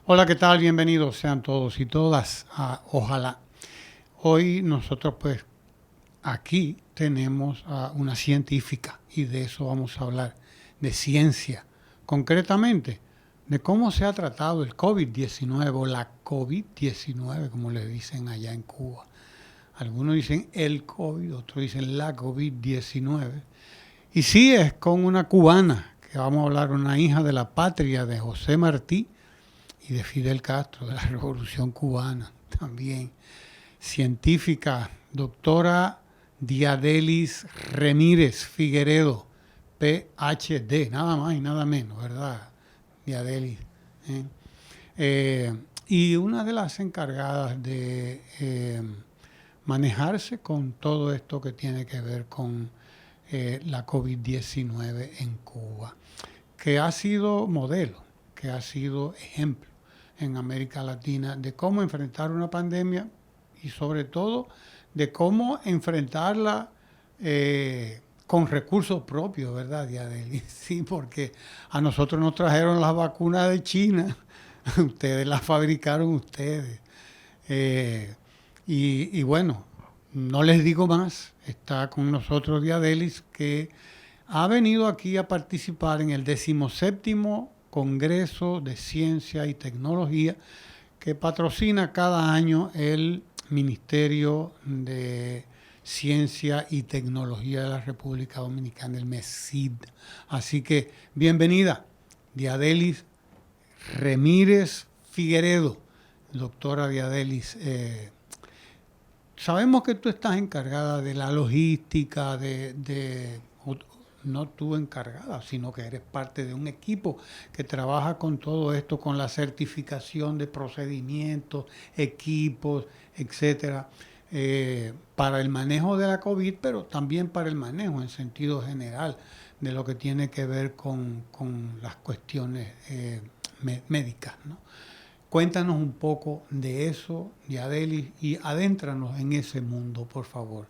Hola, ¿qué tal? Bienvenidos sean todos y todas a Ojalá. Hoy nosotros pues aquí tenemos a una científica y de eso vamos a hablar, de ciencia, concretamente de cómo se ha tratado el COVID-19 o la COVID-19, como le dicen allá en Cuba. Algunos dicen el COVID, otros dicen la COVID-19. Y sí, es con una cubana, que vamos a hablar, una hija de la patria de José Martí y de Fidel Castro, de la Revolución Cubana también. Científica, doctora Diadelis Ramírez Figueredo, PhD, nada más y nada menos, ¿verdad? Diadelis. ¿eh? Y una de las encargadas de manejarse con todo esto que tiene que ver con la COVID-19 en Cuba, que ha sido modelo, que ha sido ejemplo en América Latina de cómo enfrentar una pandemia y sobre todo de cómo enfrentarla con recursos propios, ¿verdad, Diadeli? Sí, porque a nosotros nos trajeron las vacunas de China, ustedes las fabricaron ustedes. Y bueno, no les digo más, está con nosotros Diadelis, que ha venido aquí a participar en el 17º Congreso de Ciencia y Tecnología que patrocina cada año el Ministerio de Ciencia y Tecnología de la República Dominicana, el MESID. Así que bienvenida, Diadelis Ramírez Figueredo, doctora Diadelis. Sabemos que tú estás encargada de la logística, no tú encargada, sino que eres parte de un equipo que trabaja con todo esto, con la certificación de procedimientos, equipos, etcétera, para el manejo de la COVID, pero también para el manejo en sentido general de lo que tiene que ver con las cuestiones médicas, ¿no? Cuéntanos un poco de eso, Diadelis, y adéntranos en ese mundo, por favor.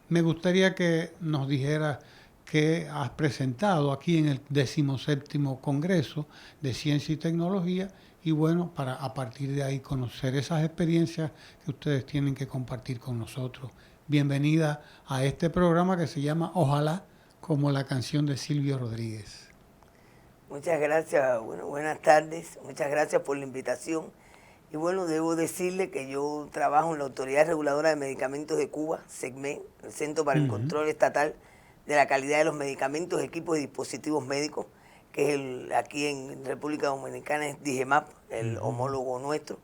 Me gustaría que nos dijeras qué has presentado aquí en el 17º Congreso de Ciencia y Tecnología y bueno, para a partir de ahí conocer esas experiencias que ustedes tienen que compartir con nosotros. Bienvenida a este programa que se llama Ojalá, como la canción de Silvio Rodríguez. Muchas gracias, bueno, buenas tardes, muchas gracias por la invitación. Y bueno, debo decirle que yo trabajo en la Autoridad Reguladora de Medicamentos de Cuba, SECMED, el Centro para el Control Estatal de la Calidad de los Medicamentos, Equipos y Dispositivos Médicos, que es aquí en República Dominicana es DIGEMAP, el homólogo nuestro.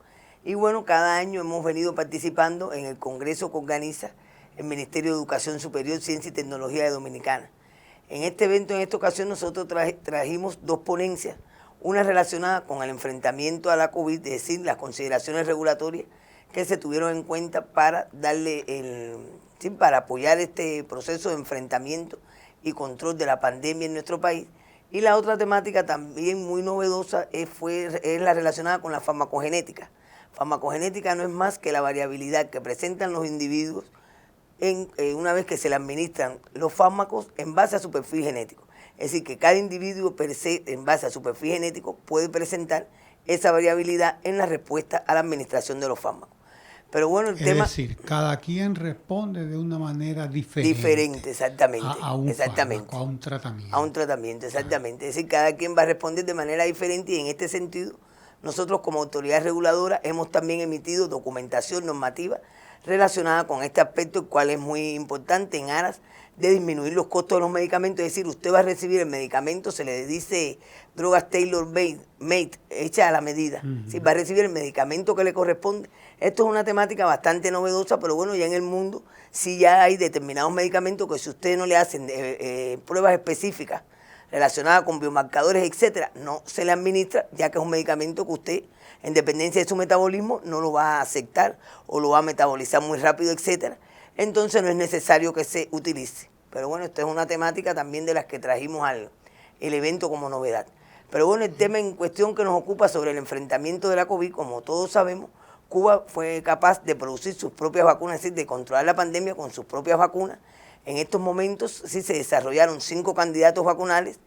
Y bueno, cada año hemos venido participando en el congreso que organiza el Ministerio de Educación Superior, Ciencia y Tecnología de Dominicana. En este evento, en esta ocasión, nosotros trajimos dos ponencias, una relacionada con el enfrentamiento a la COVID, es decir, las consideraciones regulatorias que se tuvieron en cuenta para para apoyar este proceso de enfrentamiento y control de la pandemia en nuestro país. Y la otra temática también muy novedosa es la relacionada con la farmacogenética. Farmacogenética no es más que la variabilidad que presentan los individuos una vez que se le administran los fármacos en base a su perfil genético. Es decir, que cada individuo per se, en base a su perfil genético, puede presentar esa variabilidad en la respuesta a la administración de los fármacos. Pero bueno, es decir, cada quien responde de una manera diferente. Diferente, exactamente. A un fármaco, a un tratamiento. A un tratamiento, exactamente. Es decir, cada quien va a responder de manera diferente y en este sentido, nosotros como autoridad reguladora hemos también emitido documentación normativa relacionada con este aspecto, el cual es muy importante en aras de disminuir los costos de los medicamentos. Es decir, usted va a recibir el medicamento, se le dice drogas tailor-made, hecha a la medida. ¿Sí? Va a recibir el medicamento que le corresponde. Esto es una temática bastante novedosa, pero bueno, ya en el mundo sí ya hay determinados medicamentos que si usted no le hacen pruebas específicas relacionadas con biomarcadores, etcétera, no se le administra, ya que es un medicamento que usted, en dependencia de su metabolismo, no lo va a aceptar o lo va a metabolizar muy rápido, etcétera. Entonces no es necesario que se utilice. Pero bueno, esta es una temática también de las que trajimos al evento como novedad. Pero bueno, el tema en cuestión que nos ocupa sobre el enfrentamiento de la COVID, como todos sabemos, Cuba fue capaz de producir sus propias vacunas, es decir, de controlar la pandemia con sus propias vacunas. En estos momentos sí se desarrollaron 5 candidatos vacunales,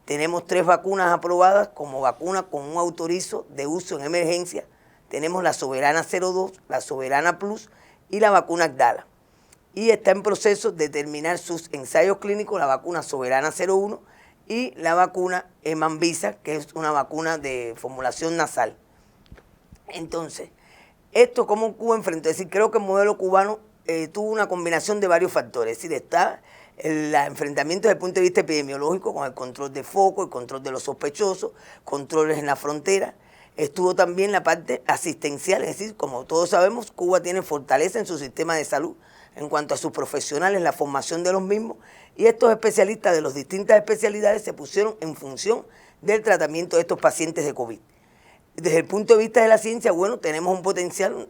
Tenemos 3 vacunas aprobadas como vacuna con un autorizo de uso en emergencia. Tenemos la Soberana 02, la Soberana Plus y la vacuna Abdala. Y está en proceso de terminar sus ensayos clínicos la vacuna Soberana 01 y la vacuna Mambisa, que es una vacuna de formulación nasal. Entonces, esto como Cuba enfrentó, es decir, creo que el modelo cubano tuvo una combinación de varios factores, es decir, está el enfrentamiento desde el punto de vista epidemiológico con el control de foco, el control de los sospechosos, controles en la frontera. Estuvo también la parte asistencial, es decir, como todos sabemos, Cuba tiene fortaleza en su sistema de salud en cuanto a sus profesionales, la formación de los mismos, y estos especialistas de las distintas especialidades se pusieron en función del tratamiento de estos pacientes de COVID. Desde el punto de vista de la ciencia, bueno, tenemos un potencial,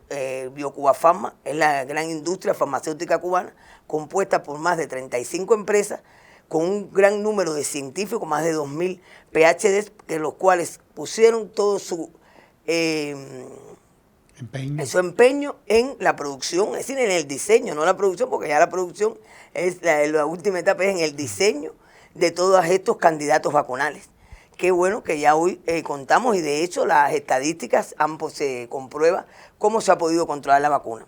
BioCuba Pharma es la gran industria farmacéutica cubana, compuesta por más de 35 empresas, con un gran número de científicos, más de 2.000 PhDs, de los cuales pusieron todo su empeño en la producción, es decir, en el diseño, no la producción, porque ya la producción es la última etapa, es en el diseño de todos estos candidatos vacunales. Qué bueno que ya hoy contamos y de hecho las estadísticas se comprueba cómo se ha podido controlar la vacuna.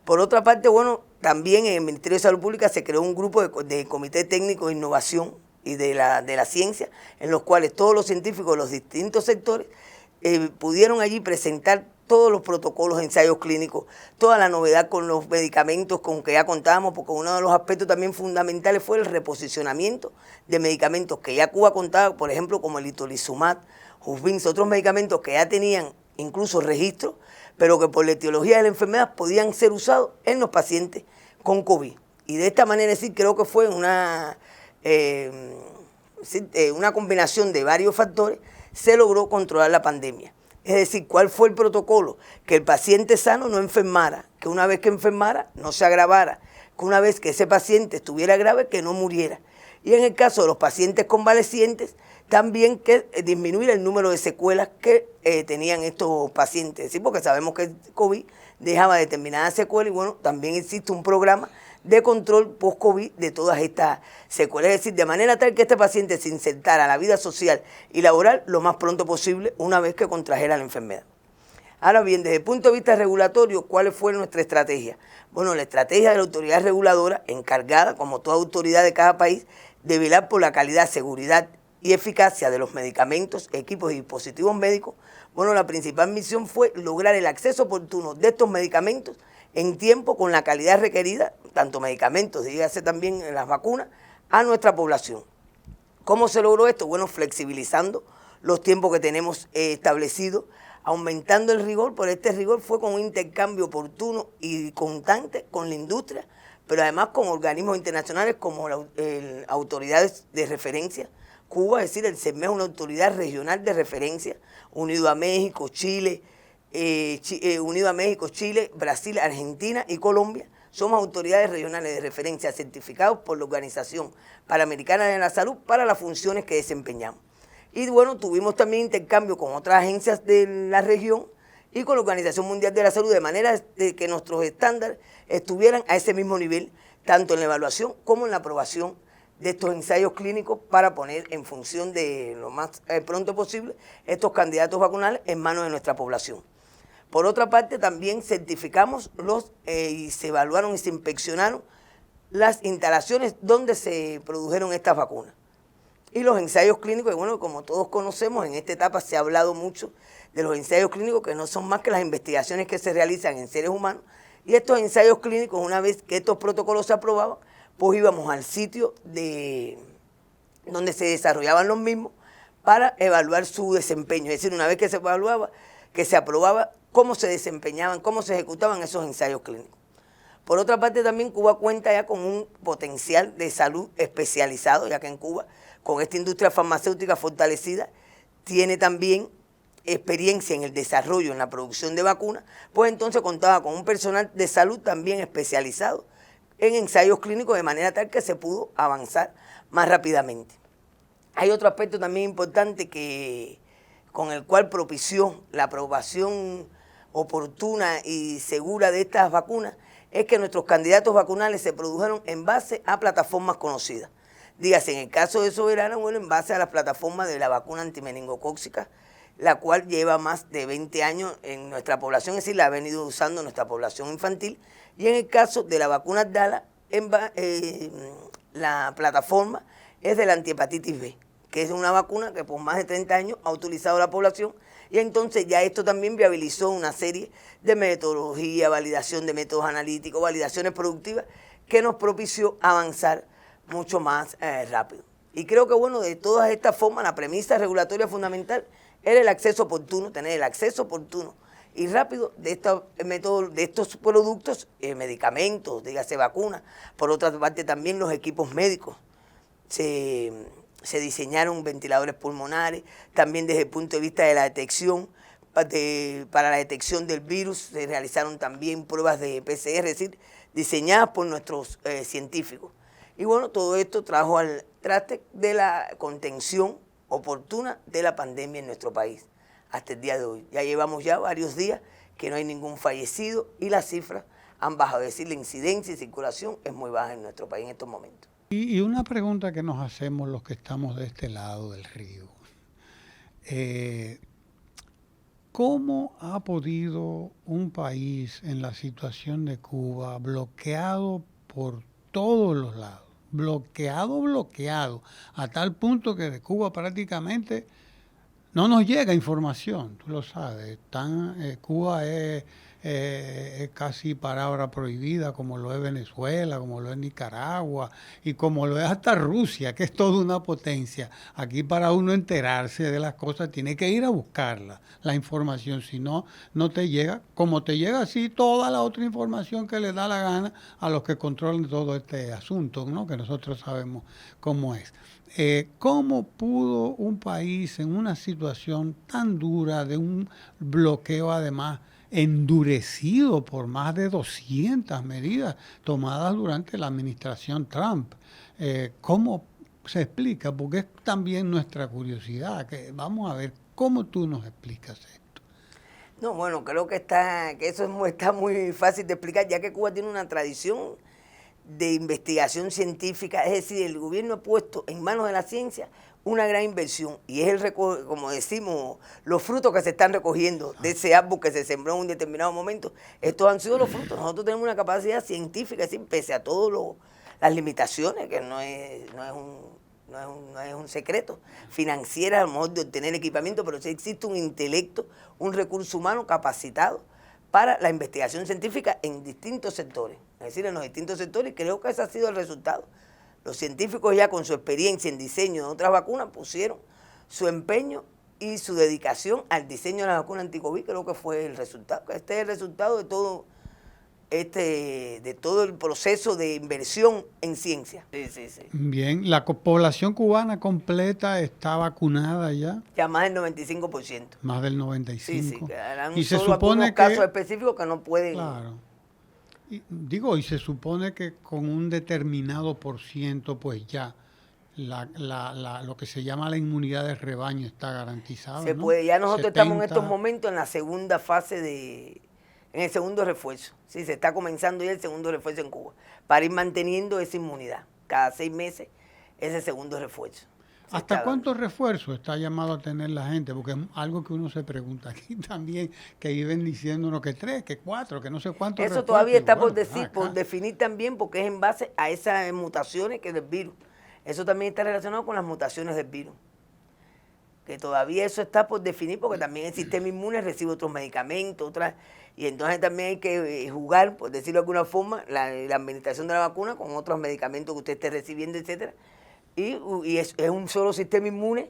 Por otra parte, bueno, también en el Ministerio de Salud Pública se creó un grupo de comité técnico de innovación y de la ciencia, en los cuales todos los científicos de los distintos sectores pudieron allí presentar todos los protocolos, ensayos clínicos, toda la novedad con los medicamentos con que ya contábamos, porque uno de los aspectos también fundamentales fue el reposicionamiento de medicamentos que ya Cuba contaba, por ejemplo, como el itolizumab, Hufvins, otros medicamentos que ya tenían incluso registro, pero que por la etiología de la enfermedad podían ser usados en los pacientes con COVID. Y de esta manera, sí, creo que fue una combinación de varios factores, se logró controlar la pandemia. Es decir, ¿cuál fue el protocolo? Que el paciente sano no enfermara, que una vez que enfermara no se agravara, que una vez que ese paciente estuviera grave que no muriera. Y en el caso de los pacientes convalecientes, también que disminuir el número de secuelas que tenían estos pacientes. ¿Sí? Porque sabemos que el COVID dejaba determinadas secuelas y bueno, también existe un programa de control post-COVID de todas estas secuelas. Es decir, de manera tal que este paciente se insertara a la vida social y laboral lo más pronto posible una vez que contrajera la enfermedad. Ahora bien, desde el punto de vista regulatorio, ¿cuál fue nuestra estrategia? Bueno, la estrategia de la autoridad reguladora, encargada, como toda autoridad de cada país, de velar por la calidad, seguridad y eficacia de los medicamentos, equipos y dispositivos médicos. Bueno, la principal misión fue lograr el acceso oportuno de estos medicamentos en tiempo con la calidad requerida, tanto medicamentos, dígase también las vacunas, a nuestra población. ¿Cómo se logró esto? Bueno, flexibilizando los tiempos que tenemos establecidos, aumentando el rigor, pero este rigor fue con un intercambio oportuno y constante con la industria, pero además con organismos internacionales como autoridades de referencia. Cuba, es decir, el CERME es una autoridad regional de referencia, unido a México, Chile, Brasil, Argentina y Colombia. Somos autoridades regionales de referencia certificados por la Organización Panamericana de la Salud para las funciones que desempeñamos. Y bueno, tuvimos también intercambio con otras agencias de la región y con la Organización Mundial de la Salud, de manera de que nuestros estándares estuvieran a ese mismo nivel, tanto en la evaluación como en la aprobación de estos ensayos clínicos para poner en función de lo más pronto posible estos candidatos vacunales en manos de nuestra población. Por otra parte, también certificamos y se evaluaron y se inspeccionaron las instalaciones donde se produjeron estas vacunas. Y los ensayos clínicos, y bueno, como todos conocemos, en esta etapa se ha hablado mucho de los ensayos clínicos, que no son más que las investigaciones que se realizan en seres humanos. Y estos ensayos clínicos, una vez que estos protocolos se aprobaban, pues íbamos al sitio donde se desarrollaban los mismos para evaluar su desempeño. Es decir, una vez que se evaluaba, que se aprobaba, cómo se desempeñaban, cómo se ejecutaban esos ensayos clínicos. Por otra parte, también Cuba cuenta ya con un potencial de salud especializado, ya que en Cuba, con esta industria farmacéutica fortalecida, tiene también experiencia en el desarrollo, en la producción de vacunas, pues entonces contaba con un personal de salud también especializado en ensayos clínicos, de manera tal que se pudo avanzar más rápidamente. Hay otro aspecto también importante con el cual propició la aprobación oportuna y segura de estas vacunas, es que nuestros candidatos vacunales se produjeron en base a plataformas conocidas. Dígase, en el caso de Soberana, bueno, en base a la plataforma de la vacuna antimeningocóxica, la cual lleva más de 20 años en nuestra población, es decir, la ha venido usando nuestra población infantil. Y en el caso de la vacuna Abdala, la plataforma es de la antihepatitis B, que es una vacuna que por más de 30 años ha utilizado la población, y entonces ya esto también viabilizó una serie de metodología, validación de métodos analíticos, validaciones productivas, que nos propició avanzar mucho más rápido. Y creo que, bueno, de todas estas formas, la premisa regulatoria fundamental era el acceso oportuno, tener el acceso oportuno y rápido de estos productos, medicamentos, dígase vacunas. Por otra parte, también los equipos médicos. Se diseñaron ventiladores pulmonares, también desde el punto de vista de la detección, para la detección del virus, se realizaron también pruebas de PCR, es decir, diseñadas por nuestros científicos. Y bueno, todo esto trajo al traste de la contención oportuna de la pandemia en nuestro país hasta el día de hoy. Ya llevamos ya varios días que no hay ningún fallecido y las cifras han bajado, es decir, la incidencia y circulación es muy baja en nuestro país en estos momentos. Y una pregunta que nos hacemos los que estamos de este lado del río. ¿Cómo ha podido un país en la situación de Cuba, bloqueado por todos los lados, bloqueado, a tal punto que de Cuba prácticamente no nos llega información, tú lo sabes, Cuba es casi palabra prohibida, como lo es Venezuela, como lo es Nicaragua y como lo es hasta Rusia, que es toda una potencia. Aquí para uno enterarse de las cosas tiene que ir a buscarla, la información, si no, no te llega, como te llega así toda la otra información que le da la gana a los que controlan todo este asunto, ¿no? Que nosotros sabemos cómo es. ¿Cómo pudo un país en una situación tan dura de un bloqueo además endurecido por más de 200 medidas tomadas durante la administración Trump? ¿Cómo se explica? Porque es también nuestra curiosidad. Que vamos a ver, ¿cómo tú nos explicas esto? No, bueno, creo que eso está muy fácil de explicar, ya que Cuba tiene una tradición de investigación científica, es decir, el gobierno ha puesto en manos de la ciencia una gran inversión y es como decimos, los frutos que se están recogiendo de ese árbol que se sembró en un determinado momento, estos han sido los frutos. Nosotros tenemos una capacidad científica, es decir, pese a todas las limitaciones, que no es un secreto, financiera a lo mejor de obtener equipamiento, pero sí existe un intelecto, un recurso humano capacitado para la investigación científica en distintos sectores, es decir, en los distintos sectores, y creo que ese ha sido el resultado. Los científicos ya con su experiencia en diseño de otras vacunas pusieron su empeño y su dedicación al diseño de la vacuna anti-COVID, creo que fue el resultado. Este es el resultado de todo el proceso de inversión en ciencia. Sí. Bien, ¿la población cubana completa está vacunada ya? Ya más del 95%. Más del 95%. Sí, quedarán y se solo supone algunos casos específicos que no pueden. Claro. Y se supone que con un determinado por ciento, pues ya lo que se llama la inmunidad de rebaño está garantizado. Se ¿no? puede, ya nosotros 70... estamos en estos momentos en la segunda fase en el segundo refuerzo. Sí, se está comenzando ya el segundo refuerzo en Cuba, para ir manteniendo esa inmunidad. Cada 6 meses ese segundo refuerzo. ¿Hasta cuántos refuerzos está llamado a tener la gente? Porque es algo que uno se pregunta aquí también, que viven diciéndonos que 3, que 4, que no sé cuántos. Eso todavía está por definir también, porque es en base a esas mutaciones que del virus. Eso también está relacionado con las mutaciones del virus. Que todavía eso está por definir, porque también el sistema inmune recibe otros medicamentos, y entonces también hay que jugar, por decirlo de alguna forma, la administración de la vacuna con otros medicamentos que usted esté recibiendo, etcétera. Y es un solo sistema inmune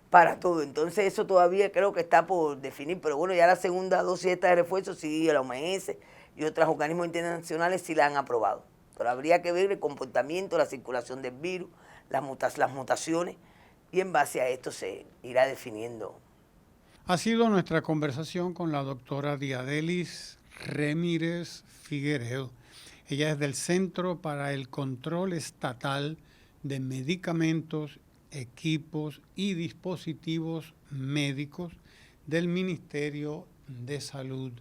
para todo. Entonces eso todavía creo que está por definir, pero bueno, ya la segunda dosis esta de refuerzo sí, la OMS y otros organismos internacionales sí la han aprobado. Pero habría que ver el comportamiento, la circulación del virus, las mutaciones, y en base a esto se irá definiendo. Ha sido nuestra conversación con la doctora Diadelis Ramírez Figueredo. Ella es del Centro para el Control Estatal de Medicamentos, Equipos y Dispositivos Médicos del Ministerio de Salud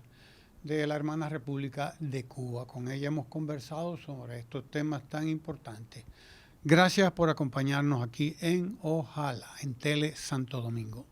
de la hermana República de Cuba. Con ella hemos conversado sobre estos temas tan importantes. Gracias por acompañarnos aquí en Ojalá, en Tele Santo Domingo.